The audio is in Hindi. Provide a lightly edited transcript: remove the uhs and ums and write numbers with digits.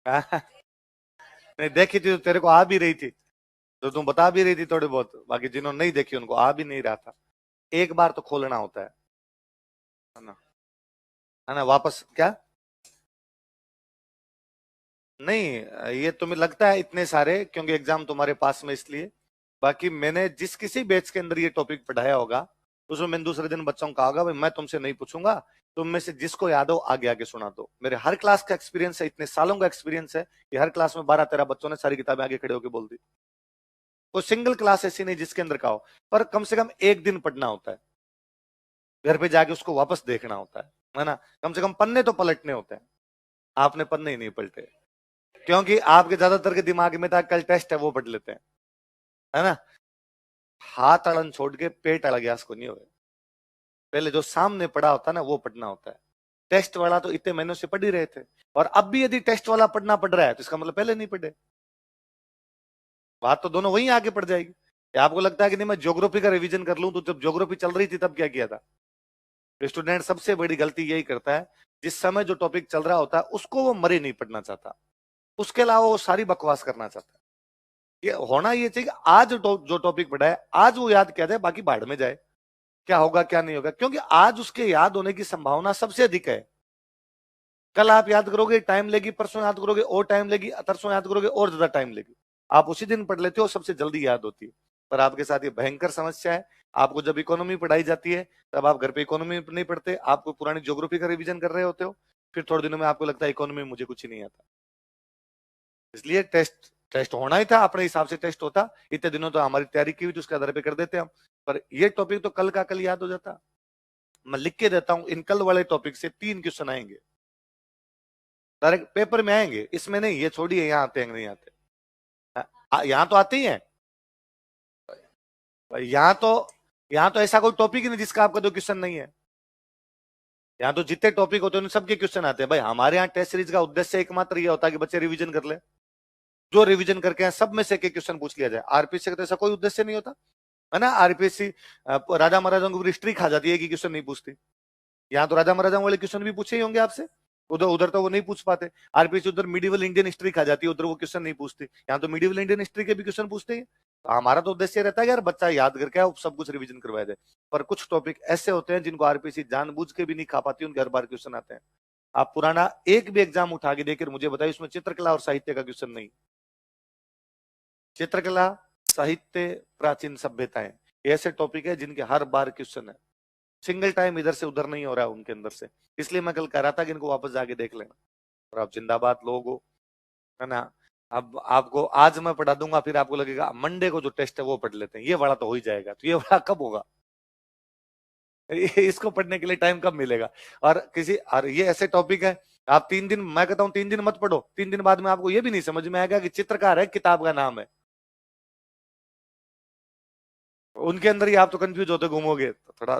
नहीं देखी थी तो तेरे को आ भी रही थी, तो तुम बता भी रही थी थोड़ी बहुत, बाकी जिन्होंने नहीं देखी उनको आ भी नहीं रहा था। एक बार तो खोलना होता है ना, वापस क्या? नहीं, ये तुम्हें लगता है इतने सारे क्योंकि एग्जाम तुम्हारे पास में इसलिए। बाकी मैंने जिस किसी बैच के अंदर ये टॉपिक पढ़ाया होगा, उसमें मैंने दूसरे दिन बच्चों को कहा होगा भाई मैं तुमसे नहीं पूछूंगा, तुम में से जिसको याद हो आगे आगे सुना दो। मेरे हर क्लास का एक्सपीरियंस है, इतने सालों का एक्सपीरियंस है कि हर क्लास में 12-13 बच्चों ने सारी किताबें आगे खड़े होकर बोल दी। कोई सिंगल क्लास ऐसी नहीं जिसके अंदर का हो, पर कम से कम एक दिन पढ़ना होता है, घर पे जाके उसको वापस देखना होता है ना। कम से कम पन्ने तो पलटने होते हैं। आपने पन्ने ही नहीं पलटे, क्योंकि आपके ज्यादातर के दिमाग में था कल टेस्ट है वो पढ़ लेते हैं, है ना। हाथ अड़न छोड़ के पेट अड़ गया उसको नहीं हुए। पहले जो सामने पढ़ा होता है ना वो पढ़ना होता है। टेस्ट वाला तो इतने महीनों से पढ़ ही रहे थे, और अब भी यदि टेस्ट वाला पढ़ना पड़ रहा है तो इसका मतलब पहले नहीं पढ़े। बात तो दोनों वहीं आगे पड़ जाएगी। या आपको लगता है कि नहीं मैं ज्योग्राफी का रिवीजन कर लूं, तो जब ज्योग्राफी चल रही थी तब क्या किया था? स्टूडेंट सबसे बड़ी गलती यही करता है, जिस समय जो टॉपिक चल रहा होता है उसको वो मरे नहीं पढ़ना चाहता, उसके अलावा वो सारी बकवास करना चाहता है। ये होना ये चाहिए कि आज जो टॉपिक पढ़ा है आज वो याद किया जाए, बाकी बाढ़ में जाए, क्या होगा क्या नहीं होगा, क्योंकि आज उसके याद होने की संभावना सबसे अधिक है। कल आप याद करोगे टाइम लेगी, परसों याद करोगे और टाइम लेगी, तरसों याद करोगे और ज्यादा टाइम लेगी। आप उसी दिन पढ़ लेते हो, सबसे जल्दी याद होती है। पर आपके साथ ये भयंकर समस्या है। आपको जब इकोनॉमी पढ़ाई जाती है तब आप घर पे इकोनॉमी नहीं पढ़ते, आपको पुरानी ज्योग्राफी का रिवीजन कर रहे होते हो, फिर थोड़े दिनों में आपको लगता है इकोनॉमी में मुझे कुछ ही नहीं आता। इसलिए टेस्ट टेस्ट होना ही था, अपने हिसाब से टेस्ट होता। इतने दिनों तो हमारी तैयारी की हुई थी, उसके आधार पे कर देते हम। पर ये टॉपिक तो कल का कल याद हो जाता। मैं लिख के देता हूं, इन कल वाले टॉपिक से 3 क्वेश्चन आएंगे, डायरेक्ट पेपर में आएंगे, इसमें नहीं, ये छोड़िए यहाँ आते हैं नहीं आते। यहाँ तो आते ही हैं। यहाँ तो यहाँ तो ऐसा कोई टॉपिक ही नहीं जिसका आपका 2 क्वेश्चन नहीं है। यहाँ तो जितने टॉपिक होते हैं उन सबके क्वेश्चन आते हैं भाई। हमारे यहाँ टेस्ट सीरीज का उद्देश्य एकमात्र ये होता है कि बच्चे रिवीजन कर ले, जो रिवीजन करके हैं सब में से एक क्वेश्चन पूछ लिया जाए। आरपीएससी का तो ऐसा कोई उद्देश्य नहीं होता, है ना। आरपीएससी राजा महाराजाओं की हिस्ट्री खा जाती है कि क्वेश्चन नहीं पूछती। यहाँ तो राजा महाराजाओं वाले क्वेश्चन भी पूछे ही होंगे आपसे, उधर उधर तो वो नहीं पूछ पाते। आरपीएससी उधर मिडिवल इंडियन हिस्ट्री खा जाती है, उधर वो क्वेश्चन नहीं पूछती। यहाँ तो मिडिवल इंडियन हिस्ट्री के भी क्वेश्चन पूछते हैं। तो हमारा तो उद्देश्य रहता है यार बच्चा याद करके आए, सब कुछ रिवीजन करवाया जाए। पर कुछ टॉपिक ऐसे होते हैं जिनको आरपीएससी जानबूझ के भी नहीं खा पाती, उनके हर बार क्वेश्चन आते हैं। आप पुराना एक भी एग्जाम उठा के देकर मुझे बताइए उसमें चित्रकला और साहित्य का क्वेश्चन नहीं। चित्रकला, साहित्य, प्राचीन सभ्यताएं, ऐसे टॉपिक है जिनके हर बार क्वेश्चन है। सिंगल टाइम इधर से उधर नहीं हो रहा है उनके अंदर से। इसलिए मैं कल कह रहा था कि इनको वापस जाके देख लेना। और आप जिंदाबाद लोग हो, है ना। अब आपको आज मैं पढ़ा दूंगा, फिर आपको लगेगा मंडे को जो टेस्ट है वो पढ़ लेते हैं, ये वाला तो हो ही जाएगा। तो ये वाला कब होगा? इसको पढ़ने के लिए टाइम कब मिलेगा? और ये ऐसे टॉपिक है, आप 3 दिन, मैं कहता हूँ 3 दिन मत पढ़ो, 3 दिन बाद में आपको ये भी नहीं समझ में आएगा कि चित्रकार है किताब का नाम है। उनके अंदर ही आप तो कंफ्यूज होते घूमोगे, तो थोड़ा